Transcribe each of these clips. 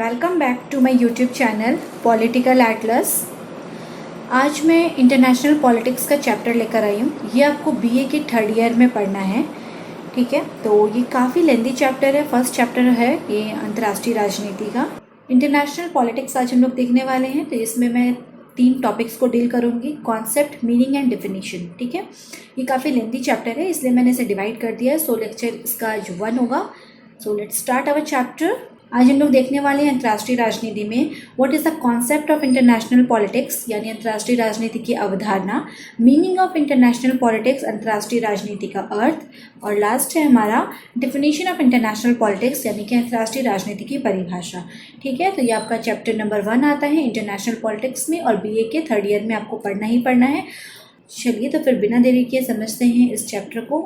Welcome back to my YouTube channel political atlas. आज मैं international politics का chapter लेकर आई हूँ। ये आपको बीए के थर्ड ईयर में पढ़ना है, ठीक है। तो ये काफ़ी लेंदी चैप्टर है। फर्स्ट चैप्टर है ये अंतर्राष्ट्रीय राजनीति का। इंटरनेशनल पॉलिटिक्स आज हम लोग देखने वाले हैं। तो इसमें मैं 3 टॉपिक्स को डील करूँगी, कॉन्सेप्ट, मीनिंग एंड डिफिनीशन, ठीक है। ये काफ़ी लेंदी चैप्टर है, इसलिए मैंने इसे डिवाइड कर दिया है। सो लेक्चर इसका आज 1 होगा। So let's start our chapter. आज हम लोग देखने वाले हैं अंतर्राष्ट्रीय राजनीति में what is the concept of international politics, यानी अंतर्राष्ट्रीय राजनीति की अवधारणा, मीनिंग ऑफ इंटरनेशनल पॉलिटिक्स, अंतर्राष्ट्रीय राजनीति का अर्थ, और लास्ट है हमारा डिफिनीशन ऑफ इंटरनेशनल पॉलिटिक्स, यानी कि अंतर्राष्ट्रीय राजनीति की परिभाषा, ठीक है। तो ये आपका चैप्टर नंबर 1 आता है इंटरनेशनल पॉलिटिक्स में, और बीए के थर्ड ईयर में आपको पढ़ना ही पढ़ना है। चलिए तो फिर बिना देरी किए समझते हैं इस चैप्टर को।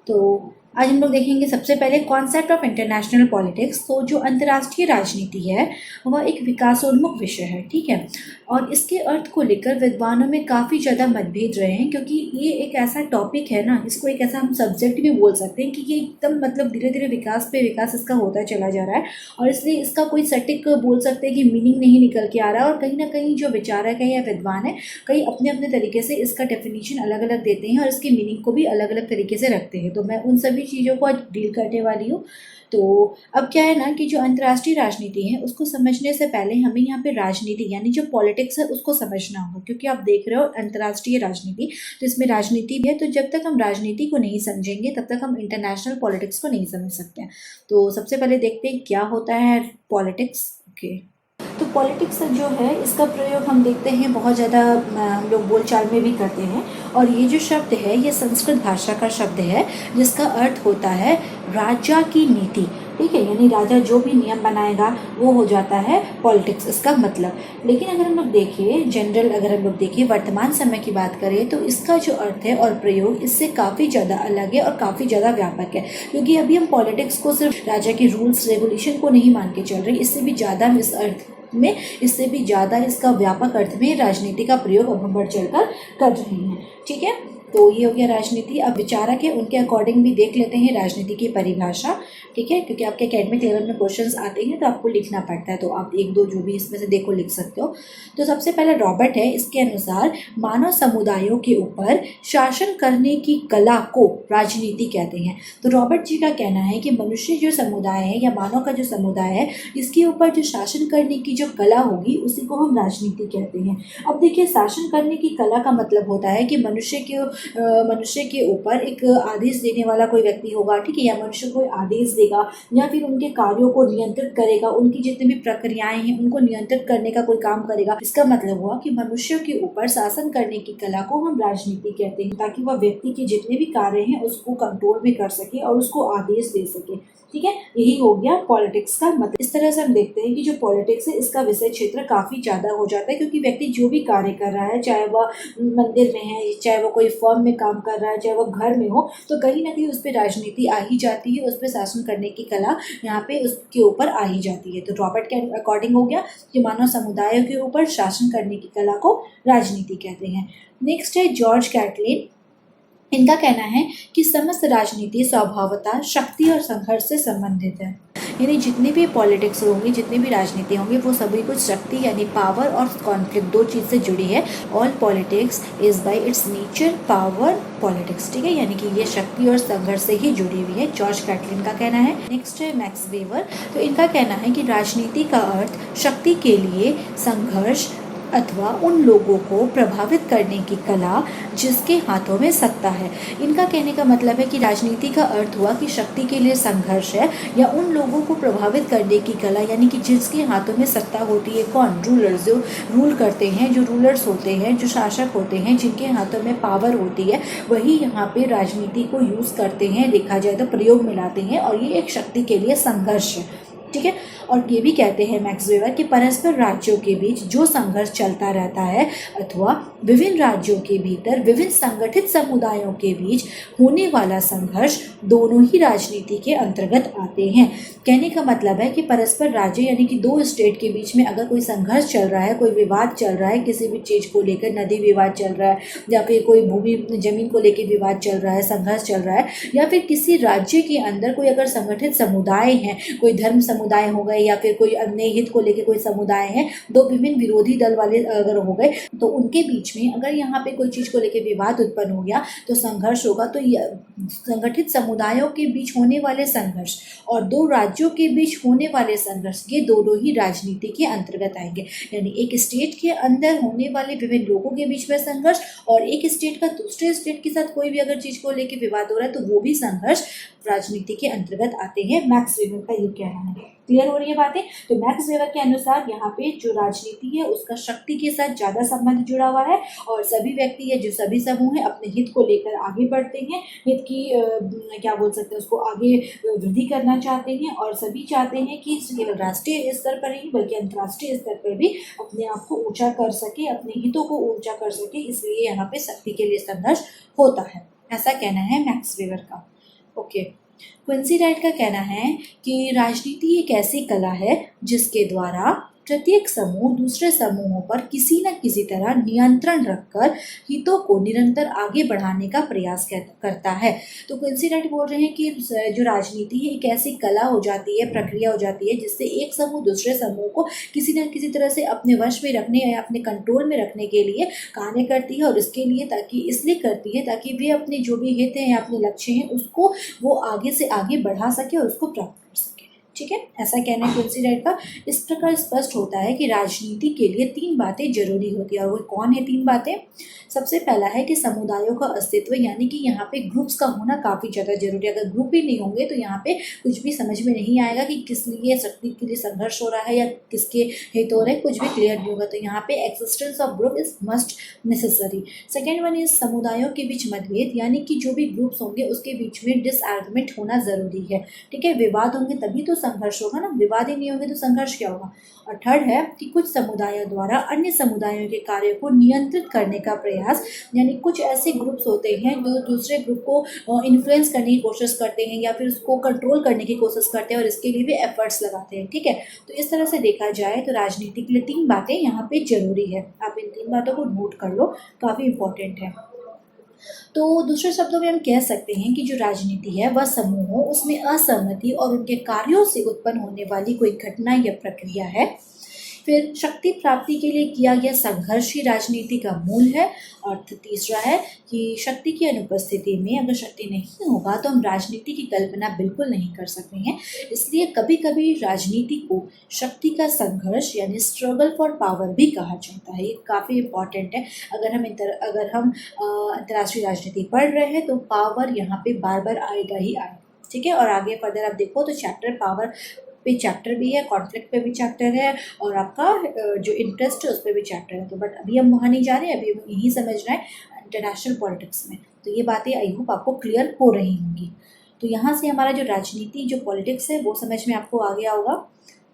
तो आज हम लोग देखेंगे सबसे पहले कॉन्सेप्ट ऑफ इंटरनेशनल पॉलिटिक्स। तो जो अंतर्राष्ट्रीय राजनीति है वह एक विकासोन्मुख विषय है, ठीक है। और इसके अर्थ को लेकर विद्वानों में काफ़ी ज़्यादा मतभेद रहे हैं, क्योंकि ये एक ऐसा टॉपिक है ना, इसको एक ऐसा हम सब्जेक्ट भी बोल सकते हैं कि ये एकदम मतलब धीरे धीरे विकास पे विकास इसका होता चला जा रहा है, और इसलिए इसका कोई सटीक बोल सकते हैं कि मीनिंग नहीं निकल के आ रहा है। और कहीं ना कहीं जो विचारक है या विद्वान है, कई अपने अपने तरीके से इसका डेफिनेशन अलग अलग देते हैं और इसकी मीनिंग को भी अलग अलग तरीके से रखते हैं। तो मैं उन सभी चीज़ों को आज डील करने वाली हूँ। तो अब क्या है ना कि जो अंतर्राष्ट्रीय राजनीति है उसको समझने से पहले हमें यहाँ पे राजनीति यानी जो पॉलिटिक्स है उसको समझना होगा, क्योंकि आप देख रहे हो अंतर्राष्ट्रीय राजनीति, तो इसमें राजनीति भी है। तो जब तक हम राजनीति को नहीं समझेंगे तब तक हम इंटरनेशनल पॉलिटिक्स को नहीं समझ सकते हैं। तो सबसे पहले देखते हैं क्या होता है पॉलिटिक्स। ओके, तो पॉलिटिक्स जो है इसका प्रयोग हम देखते हैं बहुत ज़्यादा हम लोग बोलचाल में भी करते हैं। और ये जो शब्द है ये संस्कृत भाषा का शब्द है, जिसका अर्थ होता है राजा की नीति, ठीक है। यानी राजा जो भी नियम बनाएगा वो हो जाता है पॉलिटिक्स, इसका मतलब। लेकिन अगर हम लोग देखें जनरल, अगर हम लोग देखें वर्तमान समय की बात करें, तो इसका जो अर्थ है और प्रयोग इससे काफ़ी ज़्यादा अलग है और काफ़ी ज़्यादा व्यापक है। क्योंकि अभी हम पॉलिटिक्स को सिर्फ राजा के रूल्स रेगुलेशन को नहीं मान के चल रहे, इससे भी ज़्यादा हम इस अर्थ में, इससे भी ज़्यादा इसका व्यापक अर्थ में राजनीति का प्रयोग अब हम बढ़ चढ़कर कर रहे हैं, ठीक है। तो ये हो गया राजनीति। अब विचारक है उनके अकॉर्डिंग भी देख लेते हैं राजनीति की परिभाषा, ठीक है। क्योंकि आपके एकेडमिक लेवल में क्वेश्चंस आते हैं तो आपको लिखना पड़ता है, तो आप 1-2 जो भी इसमें से देखो लिख सकते हो। तो सबसे पहले रॉबर्ट है, इसके अनुसार मानव समुदायों के ऊपर शासन करने की कला को राजनीति कहते हैं। तो रॉबर्ट जी का कहना है कि मनुष्य जो समुदाय है या मानव का जो समुदाय है, इसके ऊपर जो शासन करने की जो कला होगी उसी को हम राजनीति कहते हैं। अब देखिए, शासन करने की कला का मतलब होता है कि मनुष्य के ऊपर एक आदेश देने वाला कोई व्यक्ति होगा, ठीक है, या मनुष्य कोई आदेश देगा या फिर उनके कार्यों को नियंत्रित करेगा, उनकी जितनी भी प्रक्रियाएं हैं उनको नियंत्रित करने का कोई काम करेगा। इसका मतलब हुआ कि मनुष्य के ऊपर शासन करने की कला को हम राजनीति कहते हैं, ताकि वह व्यक्ति के जितने भी कार्य हैं उसको कंट्रोल में कर सके और उसको आदेश दे सके, ठीक है। यही हो गया पॉलिटिक्स का मतलब। इस तरह से हम देखते हैं कि जो पॉलिटिक्स है इसका विषय क्षेत्र काफ़ी ज़्यादा हो जाता है, क्योंकि व्यक्ति जो भी कार्य कर रहा है, चाहे वह मंदिर में है, चाहे वो कोई फर्म में काम कर रहा है, चाहे वो घर में हो, तो कहीं ना कहीं उस पर राजनीति आ ही जाती है, उस पर शासन करने की कला यहाँ पे उसके ऊपर आ ही जाती है। तो रॉबर्ट के अकॉर्डिंग हो गया कि मानव समुदायों के ऊपर शासन करने की कला को राजनीति कहते हैं। नेक्स्ट है जॉर्ज कैटलिन। इनका कहना है कि समस्त राजनीति स्वभावतः शक्ति और संघर्ष से संबंधित है। यानी जितनी भी पॉलिटिक्स होंगी, जितनी भी राजनीति होंगी, वो सभी कुछ शक्ति यानी पावर और कॉन्फ्लिक्ट, 2 चीज़ से जुड़ी है। All politics is by it's nature power politics, ठीक है। यानी कि ये शक्ति और संघर्ष से ही जुड़ी हुई है, जॉर्ज कैटलिन का कहना है। नेक्स्ट है मैक्स वेबर। तो इनका कहना है कि राजनीति का अर्थ शक्ति के लिए संघर्ष अथवा उन लोगों को प्रभावित करने की कला जिसके हाथों में सत्ता है। इनका कहने का मतलब है कि राजनीति का अर्थ हुआ कि शक्ति के लिए संघर्ष है या उन लोगों को प्रभावित करने की कला, यानी कि जिसके हाथों में सत्ता होती है। कौन? रूलर्स, जो रूल करते हैं, जो रूलर्स होते हैं, जो शासक होते हैं, जिनके हाथों में पावर होती है, वही यहाँ पे राजनीति को यूज़ करते हैं, देखा जाए तो प्रयोग में लाते हैं, और ये एक शक्ति के लिए संघर्ष है, ठीक है। और ये भी कहते हैं मैक्स वेबर कि परस्पर राज्यों के बीच जो संघर्ष चलता रहता है अथवा विभिन्न राज्यों के भीतर विभिन्न संगठित समुदायों के बीच होने वाला संघर्ष दोनों ही राजनीति के अंतर्गत आते हैं। कहने का मतलब है कि परस्पर राज्य यानी कि 2 स्टेट के बीच में अगर कोई संघर्ष चल रहा है, कोई विवाद चल रहा है, किसी भी चीज़ को लेकर, नदी विवाद चल रहा है या फिर कोई भूमि जमीन को लेकर विवाद चल रहा है, संघर्ष चल रहा है, या फिर किसी राज्य के अंदर कोई अगर संगठित समुदाय है, कोई धर्म समुदाय हो गए या फिर कोई अन्य हित को लेके कोई समुदाय है, दो विभिन्न विरोधी दल वाले अगर हो गए, तो उनके बीच में अगर यहाँ पे कोई चीज़ को लेके विवाद उत्पन्न हो गया तो संघर्ष होगा। तो संगठित समुदायों के बीच होने वाले संघर्ष और दो राज्यों के बीच होने वाले संघर्ष, ये दोनों ही राजनीति के अंतर्गत आएंगे। यानी एक स्टेट के अंदर होने वाले विभिन्न लोगों के बीच में संघर्ष और एक स्टेट का दूसरे स्टेट के साथ कोई भी अगर चीज को लेकर विवाद हो रहा है तो वो भी संघर्ष राजनीति के अंतर्गत आते हैं। मैक्स वेबर का ये कहना है। क्लियर हो रही है बातें? तो मैक्स वेबर के अनुसार यहाँ पे जो राजनीति है उसका शक्ति के साथ ज्यादा संबंध जुड़ा हुआ है और सभी व्यक्ति है जो सभी समूह है अपने हित को लेकर आगे बढ़ते हैं, हित की क्या बोल सकते हैं उसको आगे वृद्धि करना चाहते हैं और सभी चाहते हैं कि केवल राष्ट्रीय स्तर पर ही बल्कि अंतर्राष्ट्रीय स्तर पर भी अपने आप को ऊंचा कर सके, अपने हितों को ऊंचा कर सके, इसलिए यहाँ पे शक्ति के लिए संघर्ष होता है। ऐसा कहना है मैक्स वेबर का। ओके, क्विंसी राइट का कहना है कि राजनीति एक ऐसी कला है जिसके द्वारा प्रत्येक समूह दूसरे समूहों पर किसी न किसी तरह नियंत्रण रखकर हितों को निरंतर आगे बढ़ाने का प्रयास करता है। तो क्विंसी राइट बोल रहे हैं कि जो राजनीति है एक ऐसी कला हो जाती है, प्रक्रिया हो जाती है जिससे एक समूह दूसरे समूह को किसी न किसी तरह से अपने वश में रखने या अपने कंट्रोल में रखने के लिए कार्य करती है और इसके लिए इसलिए करती है ताकि वे अपने जो भी हित हैं या अपने लक्ष्य हैं उसको वो आगे से आगे बढ़ा सके और उसको प्राप्त कर सके। ठीक है, ऐसा कहना है क्विंसी राइट का। इस प्रकार स्पष्ट होता है कि राजनीति के लिए तीन बातें जरूरी होती है और वो कौन है तीन बातें? सबसे पहला है कि समुदायों का अस्तित्व, यानी कि यहाँ पे ग्रुप्स का होना काफ़ी ज़्यादा जरूरी है। अगर ग्रुप ही नहीं होंगे तो यहाँ पे कुछ भी समझ में नहीं आएगा कि किस लिए शक्ति के लिए संघर्ष हो रहा है या किसके हित हो रहे हैं, कुछ भी क्लियर नहीं होगा। तो यहाँ पे existence of group is must necessary. Second one is समुदायों के बीच मतभेद, यानी कि जो भी ग्रुप्स होंगे उसके बीच में डिसआर्गुमेंट होना जरूरी है। ठीक है, विवाद होंगे तभी तो संघर्ष होगा ना, विवाद ही नहीं होंगे तो संघर्ष क्या होगा। और थर्ड है कि कुछ समुदायों द्वारा अन्य समुदायों के कार्यों को नियंत्रित करने का प्रयास, यानी कुछ ऐसे ग्रुप्स होते हैं जो दूसरे ग्रुप को इन्फ्लुएंस करने की कोशिश करते हैं या फिर उसको कंट्रोल करने की कोशिश करते हैं और इसके लिए भी एफर्ट्स लगाते हैं। ठीक है, तो इस तरह से देखा जाए तो राजनीति के लिए तीन बातें यहाँ पे जरूरी है। आप इन तीन बातों को नोट कर लो, काफ़ी इंपॉर्टेंट है। तो दूसरे शब्दों में हम कह सकते हैं कि जो राजनीति है वह समूहों, उसमें असहमति और उनके कार्यों से उत्पन्न होने वाली कोई घटना या प्रक्रिया है। फिर शक्ति प्राप्ति के लिए किया गया संघर्ष ही राजनीति का मूल है। और तीसरा है कि शक्ति की अनुपस्थिति में अगर शक्ति नहीं होगा तो हम राजनीति की कल्पना बिल्कुल नहीं कर सकते हैं। इसलिए कभी कभी राजनीति को शक्ति का संघर्ष यानी स्ट्रगल फॉर पावर भी कहा जाता है। ये काफ़ी इंपॉर्टेंट है। अगर हम अंतर्राष्ट्रीय राजनीति पढ़ रहे हैं तो पावर यहाँ पे बार बार आएगा ही आएगा। ठीक है, और आगे फर्दर आप देखो तो चैप्टर पावर पे चैप्टर भी है, कॉन्फ्लिक्ट पे भी चैप्टर है और आपका जो इंटरेस्ट है उस पर भी चैप्टर है। तो बट अभी हम वहाँ नहीं जा रहे हैं, अभी हम यही समझ रहे हैं इंटरनेशनल पॉलिटिक्स में। तो ये बातें आई होप आपको क्लियर हो रही होंगी। तो यहाँ से हमारा जो राजनीति जो पॉलिटिक्स है वो समझ में आपको आ गया होगा।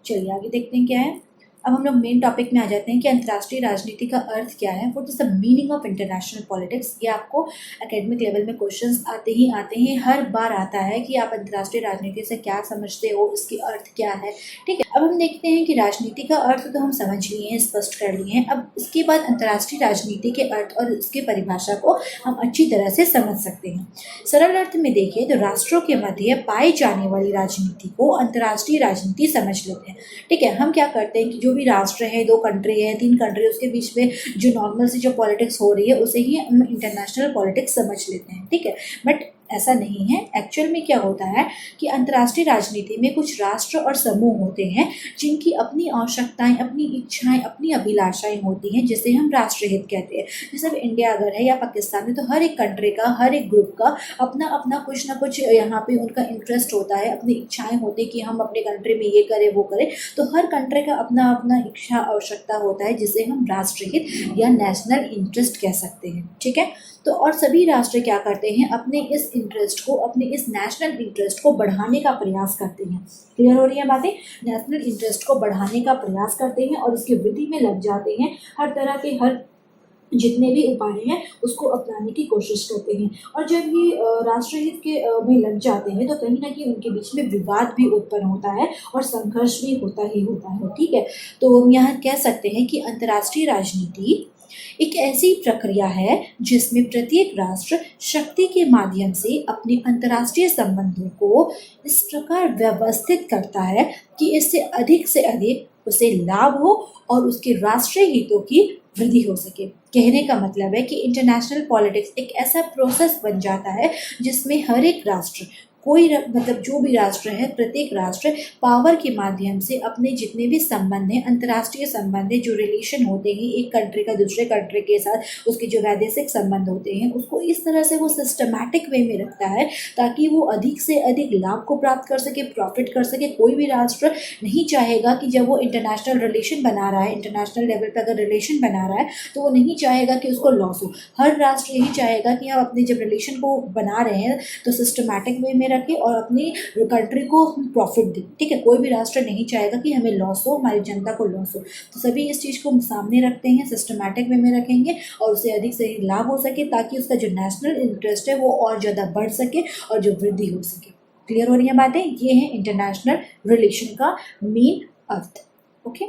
चलिए आगे देखते हैं क्या है। अब हम लोग मेन टॉपिक में आ जाते हैं कि अंतर्राष्ट्रीय राजनीति का अर्थ क्या है। What is the meaning of international politics. ये आपको एकेडमिक लेवल में क्वेश्चंस आते हैं, हर बार आता है कि आप अंतर्राष्ट्रीय राजनीति से क्या समझते हो, इसकी अर्थ क्या है। ठीक है, अब हम देखते हैं कि राजनीति का अर्थ तो हम समझ लिए हैं, स्पष्ट कर लिए हैं। अब इसके बाद अंतर्राष्ट्रीय राजनीति के अर्थ और इसके परिभाषा को हम अच्छी तरह से समझ सकते हैं। सरल अर्थ में देखिए तो राष्ट्रों के मध्य पाई जाने वाली राजनीति को अंतर्राष्ट्रीय राजनीति समझ लेते हैं। ठीक है, हम क्या करते हैं कि जो भी राष्ट्र है, दो कंट्री है, तीन कंट्री, उसके बीच में जो नॉर्मल सी जो पॉलिटिक्स हो रही है उसे ही हम इंटरनेशनल पॉलिटिक्स समझ लेते हैं। ठीक है, बट ऐसा नहीं है। एक्चुअल में क्या होता है कि अंतर्राष्ट्रीय राजनीति में कुछ राष्ट्र और समूह होते हैं जिनकी अपनी आवश्यकताएं, अपनी इच्छाएं, अपनी अभिलाषाएं होती हैं, जिसे हम राष्ट्रहित कहते हैं। जैसे अब इंडिया अगर है या पाकिस्तान है तो हर एक कंट्री का, हर एक ग्रुप का अपना अपना कुछ ना कुछ यहाँ पे उनका इंटरेस्ट होता है, अपनी इच्छाएं होती है कि हम अपने कंट्री में ये करें वो करें। तो हर कंट्री का अपना अपना इच्छा आवश्यकता होता है जिसे हम राष्ट्रहित या नेशनल इंटरेस्ट कह सकते हैं। ठीक है, तो और सभी राष्ट्र क्या करते हैं, अपने इस इंटरेस्ट को, अपने इस नेशनल इंटरेस्ट को बढ़ाने का प्रयास करते हैं। क्लियर हो रही है बातें? नेशनल इंटरेस्ट को बढ़ाने का प्रयास करते हैं और उसकी वृद्धि में लग जाते हैं। हर तरह के जितने भी उपाय हैं उसको अपनाने की कोशिश करते हैं। और जब ये राष्ट्रहित के में लग जाते हैं तो कहीं ना कहीं उनके बीच में विवाद भी उत्पन्न होता है और संघर्ष भी होता ही होता है। ठीक है, तो हम यहाँ कह सकते हैं कि अंतर्राष्ट्रीय राजनीति एक ऐसी प्रक्रिया है जिसमें प्रत्येक राष्ट्र शक्ति के माध्यम से अपने अंतर्राष्ट्रीय संबंधों को इस प्रकार व्यवस्थित करता है कि इससे अधिक उसे लाभ हो और उसके राष्ट्रीय हितों की वृद्धि हो सके। कहने का मतलब है कि इंटरनेशनल पॉलिटिक्स एक ऐसा प्रोसेस बन जाता है जिसमें हर एक राष्ट्र मतलब जो भी राष्ट्र है, प्रत्येक राष्ट्र पावर के माध्यम से अपने जितने भी संबंध हैं, अंतर्राष्ट्रीय संबंध है, जो रिलेशन होते हैं एक कंट्री का दूसरे कंट्री के साथ, उसके जो वैदेशिक संबंध होते हैं, उसको इस तरह से वो सिस्टमैटिक वे में रखता है ताकि वो अधिक से अधिक लाभ को प्राप्त कर सके, प्रॉफिट कर सके। कोई भी राष्ट्र नहीं चाहेगा कि जब वो इंटरनेशनल रिलेशन बना रहा है, इंटरनेशनल लेवल पर अगर रिलेशन बना रहा है तो वो नहीं चाहेगा कि उसको लॉस हो। हर राष्ट्र यही चाहेगा कि हम अपने जब रिलेशन को बना रहे हैं तो सिस्टमैटिक वे में रखें और अपनी कंट्री को हम प्रॉफिट दें। ठीक है, कोई भी राष्ट्र नहीं चाहेगा कि हमें लॉस हो, हमारी जनता को लॉस हो। तो सभी इस चीज़ को हम सामने रखते हैं, सिस्टमैटिक वे में रखेंगे और उसे अधिक से अधिक लाभ हो सके ताकि उसका जो नेशनल इंटरेस्ट है वो और ज़्यादा बढ़ सके और जो वृद्धि हो सके। क्लियर हो रही है बातें? ये है इंटरनेशनल रिलेशन का मेन अर्थ। ओके,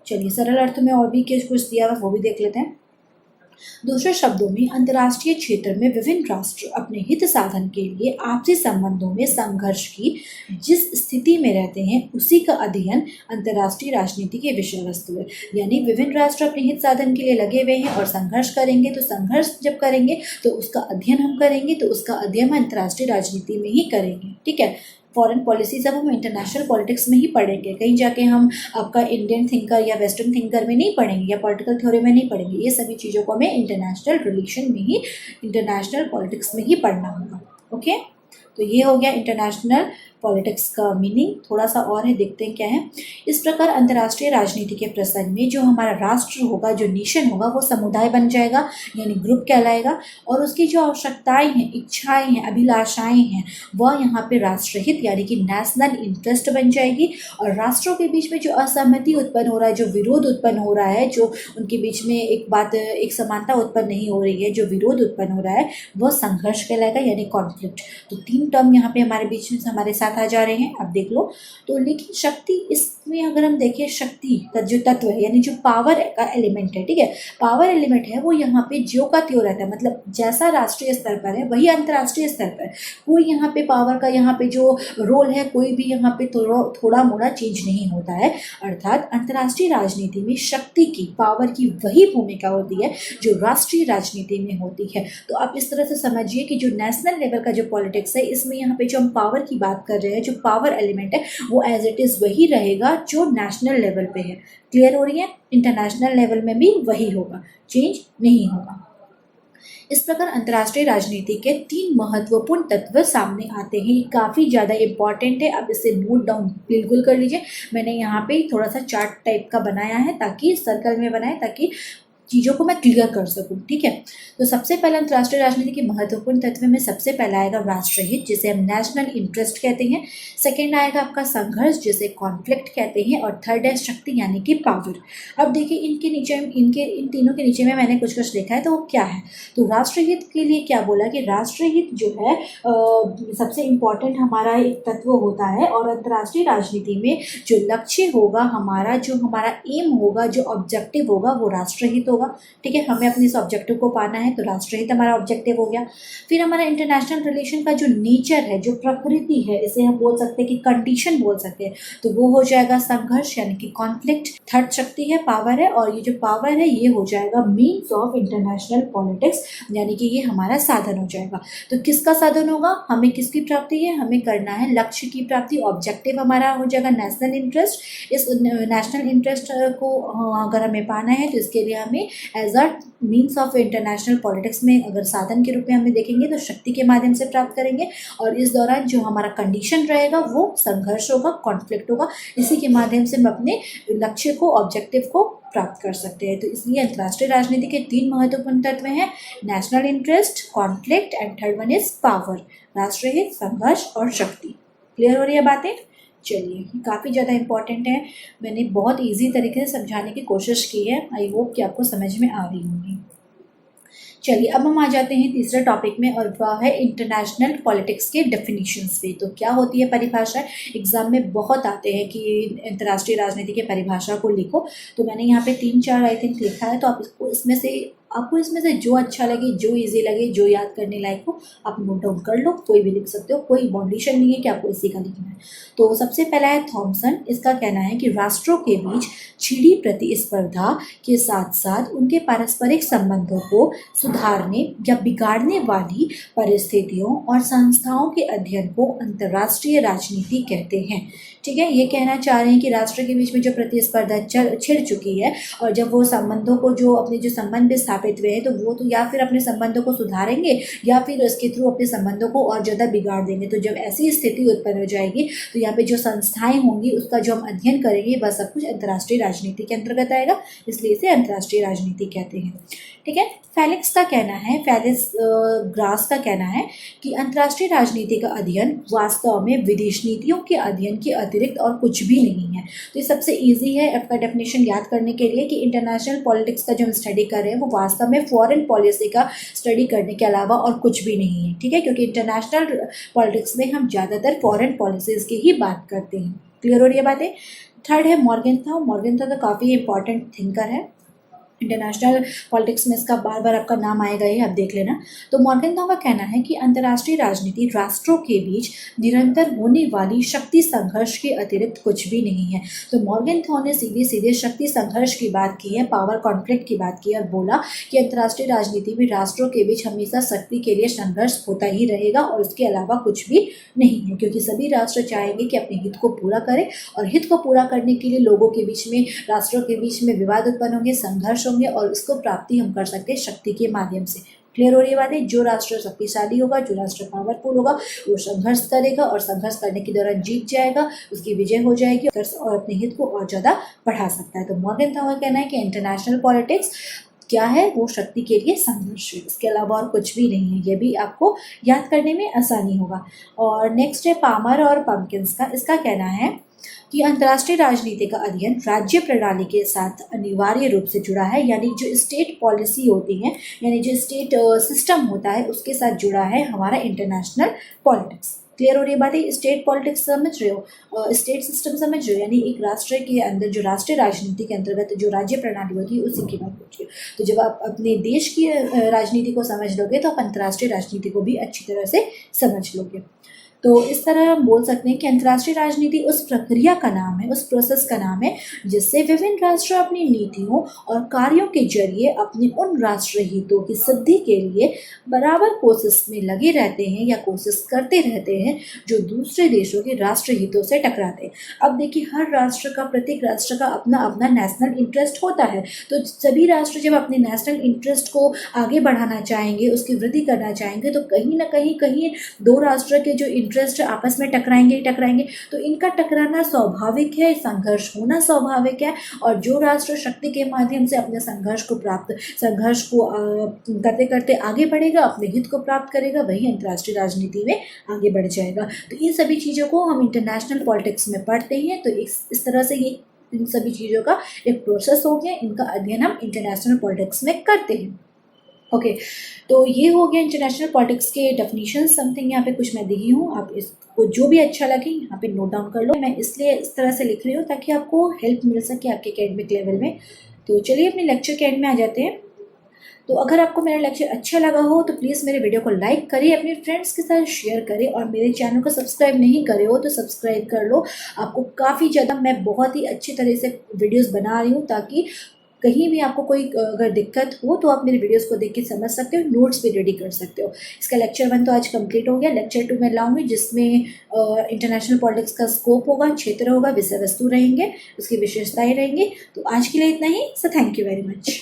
चलिए सरल अर्थ में और भी कुछ दिया हुआ वो भी देख लेते हैं। दूसरे शब्दों में अंतर्राष्ट्रीय क्षेत्र में विभिन्न राष्ट्र अपने हित साधन के लिए आपसी संबंधों में संघर्ष की जिस स्थिति में रहते हैं उसी का अध्ययन अंतर्राष्ट्रीय राजनीति के विषय वस्तु है। यानी विभिन्न राष्ट्र अपने हित साधन के लिए लगे हुए हैं और संघर्ष करेंगे, तो संघर्ष जब करेंगे तो उसका अध्ययन हम करेंगे, तो उसका अध्ययन अंतर्राष्ट्रीय राजनीति में ही करेंगे। ठीक है, फॉरेन पॉलिसी सब हम इंटरनेशनल पॉलिटिक्स में ही पढ़ेंगे, कहीं जाके हम आपका इंडियन थिंकर या वेस्टर्न थिंकर में नहीं पढ़ेंगे या पॉलिटिकल थ्योरी में नहीं पढ़ेंगे। ये सभी चीज़ों को हमें इंटरनेशनल रिलेशन में ही, इंटरनेशनल पॉलिटिक्स में ही पढ़ना होगा। ओके, तो ये हो गया इंटरनेशनल पॉलिटिक्स का मीनिंग। थोड़ा सा और है, देखते हैं क्या है। इस प्रकार अंतर्राष्ट्रीय राजनीति के प्रसंग में जो हमारा राष्ट्र होगा, जो नेशन होगा, वो समुदाय बन जाएगा, यानी ग्रुप कहलाएगा, और उसकी जो आवश्यकताएं हैं, इच्छाएं हैं, अभिलाषाएं हैं, वह यहाँ पे राष्ट्रहित यानी कि नेशनल इंटरेस्ट बन जाएगी। और राष्ट्रों के बीच में जो असहमति उत्पन्न हो रहा है, जो विरोध उत्पन्न हो रहा है, जो उनके बीच में एक समानता उत्पन्न नहीं हो रही है, जो विरोध उत्पन्न हो रहा है, वह संघर्ष कहलाएगा यानी कॉन्फ्लिक्ट। तो तीन टर्म यहाँ पे हमारे बीच में हमारे साथ आ जा रहे हैं, अब देख लो। तो लेकिन शक्ति, इसमें अगर हम देखें शक्ति का जो तत्व है यानी जो पावर का एलिमेंट है, ठीक है, पावर एलिमेंट है वो यहाँ पे ज्यों का त्यों रहता है। मतलब जैसा राष्ट्रीय स्तर पर है वही अंतर्राष्ट्रीय स्तर पर, कोई यहाँ पे पावर का यहाँ पे जो रोल है कोई भी यहाँ पे थोड़ा मोड़ा चेंज नहीं होता है। अर्थात अंतर्राष्ट्रीय राजनीति में शक्ति की, पावर की वही भूमिका होती है जो राष्ट्रीय राजनीति में होती है। तो आप इस तरह से समझिए कि जो नेशनल लेवल का जो पॉलिटिक्स है, इसमें यहाँ पे जो हम पावर की बात कर रहे हैं, जो पावर एलिमेंट है वो एज इट इज़ वही रहेगा जो नेशनल लेवल पे है। क्लियर हो रही है? इंटरनेशनल लेवल में भी वही होगा, चेंज नहीं होगा। इस प्रकार अंतर्राष्ट्रीय राजनीति के तीन महत्वपूर्ण तत्व सामने आते हैं। ये काफ़ी ज़्यादा इंपॉर्टेंट है, आप इसे नोट डाउन बिल्कुल कर लीजिए। मैंने यहाँ पे थोड़ा सा चार्ट टाइप का बनाया है ताकि सर्कल में बनाए, ताकि चीज़ों को मैं क्लियर कर सकूं। ठीक है, तो सबसे पहले अंतर्राष्ट्रीय राजनीति के महत्वपूर्ण तत्व में सबसे पहला आएगा राष्ट्रहित, जिसे हम नेशनल इंटरेस्ट कहते हैं। सेकंड आएगा आपका संघर्ष, जिसे कॉन्फ्लिक्ट कहते हैं। और थर्ड है शक्ति यानी कि पावर। अब देखिए इन तीनों के नीचे में मैंने कुछ लिखा है, तो वो क्या है। तो राष्ट्रहित के लिए क्या बोला कि राष्ट्रहित जो है सबसे इम्पॉर्टेंट हमारा एक तत्व होता है, और अंतर्राष्ट्रीय राजनीति में जो लक्ष्य होगा हमारा, जो हमारा एम होगा, जो ऑब्जेक्टिव होगा, वो राष्ट्रहित होगा। ठीक है, हमें अपने इस ऑब्जेक्टिव को पाना है, तो राष्ट्रहित हमारा ऑब्जेक्टिव हो गया। फिर हमारा इंटरनेशनल रिलेशन का जो नेचर है, जो प्रकृति है, इसे हम बोल सकते हैं कि कंडीशन बोल सकते हैं, तो वो हो जाएगा संघर्ष यानी कि कॉन्फ्लिक्ट। थर्ड शक्ति है, पावर है, और ये जो पावर है ये हो जाएगा मीन्स ऑफ इंटरनेशनल पॉलिटिक्स, यानी कि ये हमारा साधन हो जाएगा। तो किसका साधन होगा, हमें किसकी प्राप्ति है, हमें करना है लक्ष्य की प्राप्ति। ऑब्जेक्टिव हमारा हो जाएगा नेशनल इंटरेस्ट। इस नेशनल इंटरेस्ट को अगर हमें पाना है तो इसके लिए हमें as a means of international politics में अगर साधन के रूप में हमें देखेंगे तो शक्ति के माध्यम से प्राप्त करेंगे। और इस दौरान जो हमारा कंडीशन रहेगा वो संघर्ष होगा, कॉन्फ्लिक्ट होगा। इसी के माध्यम से हम अपने लक्ष्य को, ऑब्जेक्टिव को प्राप्त कर सकते हैं। तो इसलिए अंतर्राष्ट्रीय राजनीति के तीन महत्वपूर्ण तत्व हैं, national interest, conflict and third one is power, राष्ट्रहित, संघर्ष और शक्ति। क्लियर हो रही है बातें? चलिए, काफ़ी ज़्यादा इंपॉर्टेंट है, मैंने बहुत इजी तरीके से समझाने की कोशिश की है। आई होप कि आपको समझ में आ रही होगी। चलिए अब हम आ जाते हैं तीसरे टॉपिक में, और वह है इंटरनेशनल पॉलिटिक्स के डेफिनेशंस पे। तो क्या होती है परिभाषा? एग्जाम में बहुत आते हैं कि अंतर्राष्ट्रीय राजनीति की परिभाषा को लिखो, तो मैंने यहाँ पे 3-4 आई थिंक लिखा है। तो आपको इसमें से जो अच्छा लगे, जो इजी लगे, जो याद करने लायक हो, आप नोट डाउन कर लो। कोई भी लिख सकते हो, कोई बाउंडेशन नहीं है कि आपको इसी का लिखना है। तो सबसे पहला है थॉमसन। इसका कहना है कि राष्ट्रों के बीच छिड़ी प्रतिस्पर्धा के साथ साथ उनके पारस्परिक संबंधों को सुधारने या बिगाड़ने वाली परिस्थितियों और संस्थाओं के अध्ययन को अंतर्राष्ट्रीय राजनीति कहते हैं। ठीक है, ये कहना चाह रहे हैं कि राष्ट्र के बीच में जो प्रतिस्पर्धा छिड़ चुकी है, और जब वो संबंधों को जो अपने जो संबंध भी स्थापित हुए हैं, तो वो तो या फिर अपने संबंधों को सुधारेंगे या फिर उसके थ्रू अपने संबंधों को और ज़्यादा बिगाड़ देंगे। तो जब ऐसी स्थिति उत्पन्न हो जाएगी, तो यहाँ पे जो संस्थाएं होंगी उसका जो हम अध्ययन करेंगे, वह सब कुछ अंतर्राष्ट्रीय राजनीति के अंतर्गत आएगा, इसलिए इसे अंतर्राष्ट्रीय राजनीति कहते हैं। ठीक है, फेलिक्स का कहना है, फेलिक्स ग्रास का कहना है कि अंतर्राष्ट्रीय राजनीति का अध्ययन वास्तव में विदेश नीतियों के अध्ययन के अतिरिक्त और कुछ भी नहीं है। तो ये सबसे इजी है आपका डेफिनेशन याद करने के लिए, कि इंटरनेशनल पॉलिटिक्स का जो हम स्टडी कर रहे हैं वो वास्तव में फॉरेन पॉलिसी का स्टडी करने के अलावा और कुछ भी नहीं है। ठीक है, क्योंकि इंटरनेशनल पॉलिटिक्स में हम ज़्यादातर फॉरेन पॉलिसीज़ की ही बात करते हैं। क्लियर हो रही है बातें? थर्ड है मॉर्गेनथाउ। मॉर्गेनथाउ तो काफ़ी इंपॉर्टेंट थिंकर है इंटरनेशनल पॉलिटिक्स में, इसका बार बार आपका नाम आएगा ही, आप देख लेना। तो मॉर्गेनथाउ का कहना है कि अंतर्राष्ट्रीय राजनीति राष्ट्रों के बीच निरंतर होने वाली शक्ति संघर्ष के अतिरिक्त कुछ भी नहीं है। तो मॉर्गेनथाउ ने सीधे सीधे शक्ति संघर्ष की बात की है, पावर कॉन्फ्लिक्ट की बात की है, और बोला कि अंतर्राष्ट्रीय राजनीति में राष्ट्रों के बीच हमेशा शक्ति के लिए संघर्ष होता ही रहेगा और उसके अलावा कुछ भी नहीं है, क्योंकि सभी राष्ट्र चाहेंगे कि अपने हित को पूरा करें, और हित को पूरा करने के लिए लोगों के बीच में, राष्ट्रों के बीच में विवाद उत्पन्न होंगे, संघर्ष होंगे, और इसको प्राप्ति हम कर सकते हैं शक्ति के माध्यम से। क्लियर हो रही है बातें? जो राष्ट्र शक्तिशाली होगा, जो राष्ट्र पावरफुल होगा, वो संघर्ष करेगा, और संघर्ष करने के दौरान जीत जाएगा, उसकी विजय हो जाएगी और अपने हित को और ज़्यादा बढ़ा सकता है। तो मॉर्गेनथाउ का कहना है कि इंटरनेशनल पॉलिटिक्स क्या है, वो शक्ति के लिए संघर्ष है, इसके अलावा और कुछ भी नहीं है। ये भी आपको याद करने में आसानी होगा। और नेक्स्ट है पामर और पम्पकिंस का। इसका कहना है कि अंतर्राष्ट्रीय राजनीति का अध्ययन राज्य प्रणाली के साथ अनिवार्य रूप से जुड़ा है, यानी जो स्टेट पॉलिसी होती है, यानी जो स्टेट सिस्टम होता है, उसके साथ जुड़ा है हमारा इंटरनेशनल पॉलिटिक्स। क्लियर हो रही है बातें? स्टेट पॉलिटिक्स समझ रहे हो, स्टेट सिस्टम समझ रहे हो, यानी एक राष्ट्र के अंदर जो राष्ट्रीय राजनीति के अंतर्गत जो राज्य प्रणाली होती है, उसी की बात होती है। तो जब आप अपने देश की राजनीति को समझ लोगे, तो आप अंतर्राष्ट्रीय राजनीति को भी अच्छी तरह से समझ लोगे। तो इस तरह हम बोल सकते हैं कि अंतर्राष्ट्रीय राजनीति उस प्रक्रिया का नाम है, उस प्रोसेस का नाम है, जिससे विभिन्न राष्ट्र अपनी नीतियों और कार्यों के जरिए अपने उन राष्ट्र हितों की सिद्धि के लिए बराबर कोशिश में लगे रहते हैं या कोशिश करते रहते हैं, जो दूसरे देशों के राष्ट्र हितों से टकराते हैं। अब देखिए, हर राष्ट्र का, प्रत्येक राष्ट्र का अपना अपना नेशनल इंटरेस्ट होता है। तो सभी राष्ट्र जब अपने नेशनल इंटरेस्ट को आगे बढ़ाना चाहेंगे, उसकी वृद्धि करना चाहेंगे, तो कहीं ना कहीं दो राष्ट्र के जो इंटरेस्ट आपस में टकराएंगे ही टकराएंगे। तो इनका टकराना स्वाभाविक है, संघर्ष होना स्वाभाविक है, और जो राष्ट्र शक्ति के माध्यम से अपने संघर्ष को करते करते आगे बढ़ेगा, अपने हित को प्राप्त करेगा, वही अंतर्राष्ट्रीय राजनीति में आगे बढ़ जाएगा। तो इन सभी चीज़ों को हम इंटरनेशनल पॉलिटिक्स में पढ़ते हैं। तो इस तरह से ये इन सभी चीज़ों का एक प्रोसेस हो गया, इनका अध्ययन हम इंटरनेशनल पॉलिटिक्स में करते हैं। ओके, तो ये हो गया इंटरनेशनल पॉलिटिक्स के डेफिनेशन। समथिंग यहाँ पे कुछ मैं दी हूँ, आप इसको जो भी अच्छा लगे यहाँ पे नोट डाउन कर लो। मैं इसलिए इस तरह से लिख रही हूँ ताकि आपको हेल्प मिल सके आपके एकेडमिक लेवल में। तो चलिए अपने लेक्चर के एंड में आ जाते हैं। तो अगर आपको मेरा लेक्चर अच्छा लगा हो तो प्लीज़ मेरे वीडियो को लाइक करिए, अपने फ्रेंड्स के साथ शेयर करें, और मेरे चैनल को सब्सक्राइब नहीं करे हो तो सब्सक्राइब कर लो। आपको काफ़ी ज़्यादा मैं बहुत ही अच्छी तरह से वीडियोस बना रही हूँ, ताकि कहीं भी आपको कोई अगर दिक्कत हो तो आप मेरे वीडियोस को देख के समझ सकते हो, नोट्स भी रेडी कर सकते हो। इसका लेक्चर 1 तो आज कंप्लीट हो गया। लेक्चर 2 मैं लाऊंगी, जिसमें इंटरनेशनल पॉलिटिक्स का स्कोप होगा, क्षेत्र होगा, विषय वस्तु रहेंगे, उसकी विशेषताएं रहेंगी। तो आज के लिए इतना ही। So thank you very much.